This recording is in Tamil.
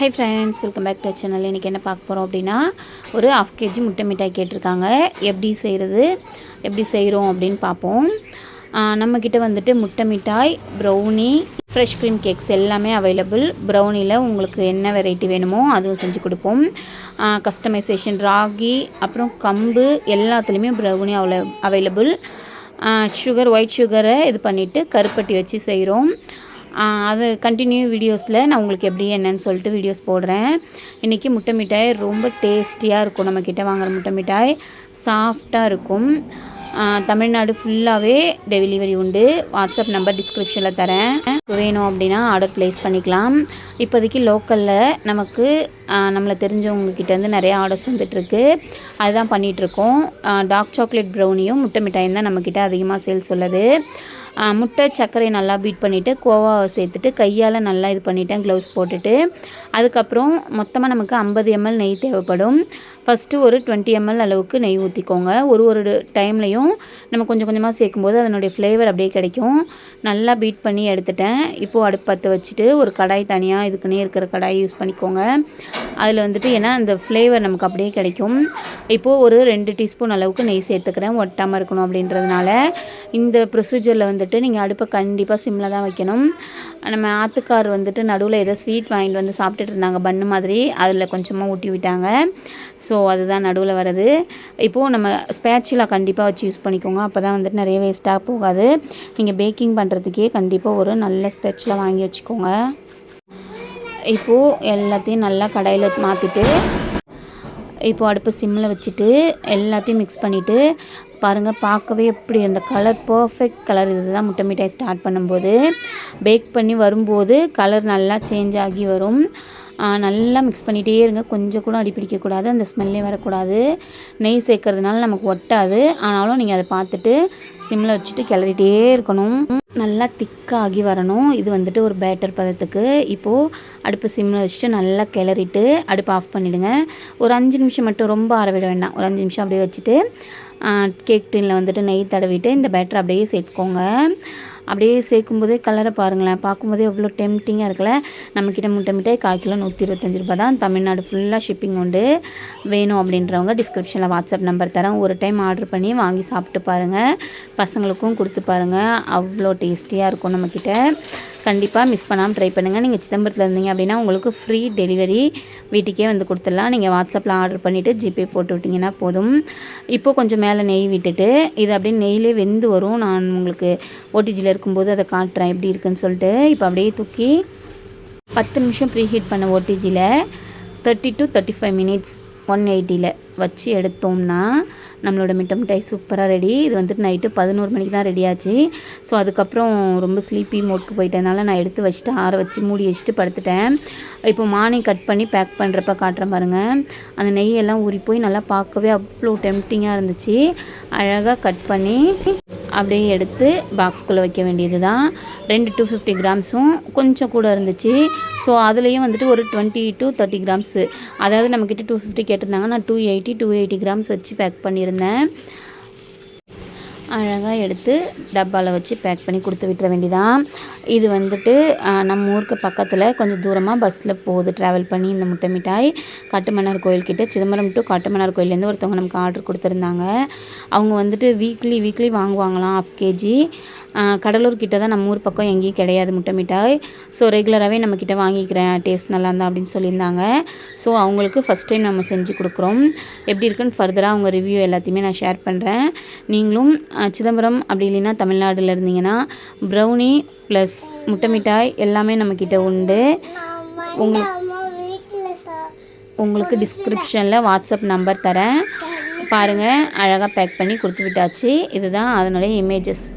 High friends, welcome back to channel. இன்றைக்கி என்ன பார்க்க போகிறோம் அப்படின்னா, ஒரு 1/2 kg முட்டை மிட்டாய் கேட்டிருக்காங்க. எப்படி செய்கிறோம் அப்படின்னு பார்ப்போம். நம்மக்கிட்ட வந்துட்டு முட்டை மிட்டாய், ப்ரௌனி, ஃப்ரெஷ் க்ரீம் கேக்ஸ் எல்லாமே அவைலபிள். ப்ரௌனியில் உங்களுக்கு என்ன வெரைட்டி வேணுமோ அதுவும் செஞ்சு கொடுப்போம். கஸ்டமைசேஷன் ராகி, அப்புறம் கம்பு எல்லாத்துலேயுமே ப்ரௌனி அவைலபிள். ஒயிட் சுகரை இது பண்ணிவிட்டு கருப்பட்டி வச்சு செய்கிறோம். அது கண்டினியூ வீடியோஸில் நான் உங்களுக்கு எப்படி என்னன்னு சொல்லிட்டு வீடியோஸ் போடுறேன். இன்றைக்கி முட்டை மிட்டாய் ரொம்ப டேஸ்டியாக இருக்கும். நம்மக்கிட்ட வாங்குகிற முட்டை மிட்டாய் சாஃப்டாக இருக்கும். தமிழ்நாடு ஃபுல்லாகவே டெலிவரி உண்டு. வாட்ஸ்அப் நம்பர் டிஸ்கிரிப்ஷனில் தரேன். வேணும் அப்படின்னா ஆர்டர் ப்ளேஸ் பண்ணிக்கலாம். இப்போதைக்கு லோக்கலில் நமக்கு நம்மளை தெரிஞ்சவங்கக்கிட்டேருந்து நிறையா ஆர்டர்ஸ் வந்துட்டுருக்கு. அதுதான் பண்ணிகிட்ருக்கோம். டார்க் சாக்லேட் ப்ரௌனியும் முட்டை மிட்டாயும் தான் நம்மக்கிட்ட அதிகமாக சேல்ஸ் உள்ளது. முட்டை சர்க்கரையை நல்லா பீட் பண்ணிவிட்டு கோவாவை சேர்த்துட்டு கையால் நல்லா இது பண்ணிவிட்டேன், க்ளவுஸ் போட்டுட்டு. அதுக்கப்புறம் மொத்தமாக நமக்கு 50 ml நெய் தேவைப்படும். ஃபஸ்ட்டு ஒரு 20 ml அளவுக்கு நெய் ஊற்றிக்கோங்க. ஒரு டைம்லையும் நம்ம கொஞ்சம் கொஞ்சமாக சேர்க்கும்போது அதனுடைய ஃப்ளேவர் அப்படியே கிடைக்கும். நல்லா பீட் பண்ணி எடுத்துட்டேன். இப்போது அடுப்பு பற்ற வச்சுட்டு ஒரு கடாய் தனியாக இதுக்குன்னே இருக்கிற கடாய் யூஸ் பண்ணிக்கோங்க. அதில் வந்துட்டு ஏன்னா அந்த ஃப்ளேவர் நமக்கு அப்படியே கிடைக்கும். இப்போது ஒரு 2 டீஸ்பூன் அளவுக்கு நெய் சேர்த்துக்கிறேன், ஒட்டாமல் இருக்கணும் அப்படின்றதுனால. இந்த ப்ரொசீஜரில் வந்துட்டு நீங்கள் அடுப்பை கண்டிப்பாக சிம்மில் தான் வைக்கணும். நம்ம ஆத்துக்கார் வந்துட்டு நடுவில் ஏதோ ஸ்வீட் வாங்கிட்டு வந்து சாப்பிட்டுட்டு இருந்தாங்க, பன்னு மாதிரி. அதில் கொஞ்சமாக ஊட்டி விட்டாங்க. ஸோ அதுதான் நடுவில் வருது. இப்போது நம்ம ஸ்பேச்சுலா கண்டிப்பாக வச்சு யூஸ் பண்ணிக்கோங்க. அப்போ தான் வந்துட்டு நிறைய வேஸ்ட்டாக போகாது. நீங்கள் பேக்கிங் பண்ணுறதுக்கே கண்டிப்பாக ஒரு நல்ல ஸ்பேச்சுலா வாங்கி வச்சுக்கோங்க. இப்போது எல்லாத்தையும் நல்லா கடாயில் மாற்றிட்டு இப்போது அடுப்பு சிம்மில் வச்சுட்டு எல்லாத்தையும் மிக்ஸ் பண்ணிவிட்டு பாருங்கள், பார்க்கவே எப்படி அந்த கலர் பர்ஃபெக்ட் கலர். இதுதான் முட்டை மிட்டாய் ஸ்டார்ட் பண்ணும்போது. பேக் பண்ணி வரும்போது கலர் நல்லா சேஞ்ச் ஆகி வரும். நல்லா மிக்ஸ் பண்ணிகிட்டே இருங்க. கொஞ்சம் கூட அடிப்பிடிக்கக்கூடாது, அந்த ஸ்மெல்லே வரக்கூடாது. நெய் சேர்க்கறதுனால நமக்கு ஒட்டாது. ஆனாலும் நீங்கள் அதை பார்த்துட்டு சிம்மில் வச்சுட்டு கிளறிட்டே இருக்கணும். நல்லா திக்காகி வரணும். இது வந்துட்டு ஒரு பேட்டர் பதத்துக்கு. இப்போது அடுப்பு சிம்மில் வச்சுட்டு நல்லா கிளறிட்டு அடுப்பு ஆஃப் பண்ணிவிடுங்க. ஒரு 5 நிமிஷம் மட்டும், ரொம்ப ஆற விட வேண்டாம். ஒரு 5 நிமிஷம் அப்படியே வச்சுட்டு கேக் டின்னில் வந்துட்டு நெய் தடவிட்டு இந்த பேட்டர் அப்படியே சேர்த்துக்கோங்க. அப்படியே சேர்க்கும்போதே கலரை பாருங்களேன், பார்க்கும்போதே எவ்வளோ டெம்டிங்காக இருக்குல்ல. நம்மக்கிட்ட முட்டை மிட்டாய் 1/4 கிலோ 125 ரூபா தான். தமிழ்நாடு ஃபுல்லாக ஷிப்பிங் உண்டு. வேணும் அப்படின்றவங்க டிஸ்கிரிப்ஷனில் வாட்ஸ்அப் நம்பர் தரேன். ஒரு டைம் ஆர்டர் பண்ணி வாங்கி சாப்பிட்டு பாருங்கள். பசங்களுக்கும் கொடுத்து பாருங்கள், அவ்வளோ டேஸ்டியாக இருக்கும் நம்மக்கிட்ட. கண்டிப்பாக மிஸ் பண்ணாமல் ட்ரை பண்ணுங்கள். நீங்கள் சிதம்பரத்தில் இருந்தீங்க அப்படின்னா உங்களுக்கு ஃப்ரீ டெலிவரி வீட்டுக்கே வந்து கொடுத்துடலாம். நீங்கள் வாட்ஸ்அப்பில் ஆர்டர் பண்ணிவிட்டு ஜிபே போட்டு விட்டிங்கன்னா போதும். இப்போது கொஞ்சம் மேலே நெய் விட்டுட்டு இது அப்படியே நெய்யிலே வெந்து வரும். நான் உங்களுக்கு ஓடிஜியில் இருக்கும்போது அதை காட்டுறேன் எப்படி இருக்குன்னு சொல்லிட்டு. இப்போ அப்படியே தூக்கி 10 நிமிஷம் ப்ரீ ஹீட் பண்ண ஓடிஜியில் 30 to 35 மினிட்ஸ் 180 வச்சு எடுத்தோம்னா நம்மளோட முட்டை மிட்டாய் சூப்பராக ரெடி. இது வந்துட்டு நைட்டு 11 மணிக்கு தான் ரெடி ஆச்சு. ஸோ அதுக்கப்புறம் ரொம்ப ஸ்லீப்பி மோட்க்கு போயிட்டதுனால நான் எடுத்து வச்சுட்டு ஆற வச்சு மூடி வச்சுட்டு படுத்துட்டேன். இப்போ மார்னிங் கட் பண்ணி பேக் பண்ணுறப்ப காட்டுறேன் பாருங்கள். அந்த நெய்யெல்லாம் ஊறி போய் நல்லா பார்க்கவே அவ்வளோ டெம்டிங்காக இருந்துச்சு. அழகாக கட் பண்ணி அப்படியே எடுத்து பாக்ஸ்குள்ளே வைக்க வேண்டியது தான். 2 to 50 கிராம்ஸும் கொஞ்சம் கூட இருந்துச்சு. ஸோ அதுலேயும் வந்துட்டு ஒரு 20 to 30 கிராம்ஸு, அதாவது நம்மக்கிட்ட 250 கேட்டிருந்தாங்க. நான் 280 கிராம்ஸ் வச்சு பேக் பண்ணியிருந்தேன். அழகாக எடுத்து டப்பாவில் வச்சு பேக் பண்ணி கொடுத்து விட்டுற வேண்டியதான். இது வந்துட்டு நம்ம ஊருக்கு பக்கத்தில் கொஞ்சம் தூரமாக பஸ்ஸில் போகுது ட்ராவல் பண்ணி இந்த முட்டை மிட்டாய். காட்டுமன்னார் கோயில்கிட்ட, சிதம்பரம் டு காட்டுமன்னார் கோயிலேருந்து ஒருத்தவங்க நமக்கு ஆர்டர் கொடுத்துருந்தாங்க. அவங்க வந்துட்டு வீக்லி வாங்குவாங்களாம் 1/2 kg. கடலூர் கிட்ட தான், நம்ம ஊர் பக்கம் எங்கேயும் கிடையாது முட்டை மிட்டாய். ஸோ ரெகுலராகவே நம்மக்கிட்ட வாங்கிக்கிறேன், டேஸ்ட் நல்லா இருந்தால் அப்படின்னு சொல்லியிருந்தாங்க. ஸோ அவங்களுக்கு ஃபஸ்ட் டைம் நம்ம செஞ்சு கொடுக்குறோம். எப்படி இருக்குன்னு ஃபர்தராக அவங்க ரிவ்யூ எல்லாத்தையுமே நான் ஷேர் பண்ணுறேன். நீங்களும் சிதம்பரம் அப்படி இல்லைன்னா தமிழ்நாட்டில் இருந்தீங்கன்னா ப்ரௌனி ப்ளஸ் முட்டை மிட்டாய் எல்லாமே நம்மக்கிட்ட உண்டு. உங்களுக்கு டிஸ்கிரிப்ஷனில் வாட்ஸ்அப் நம்பர் தரேன் பாருங்கள். அழகாக பேக் பண்ணி கொடுத்து விட்டாச்சு. இதுதான் அதனுடைய இமேஜஸ்.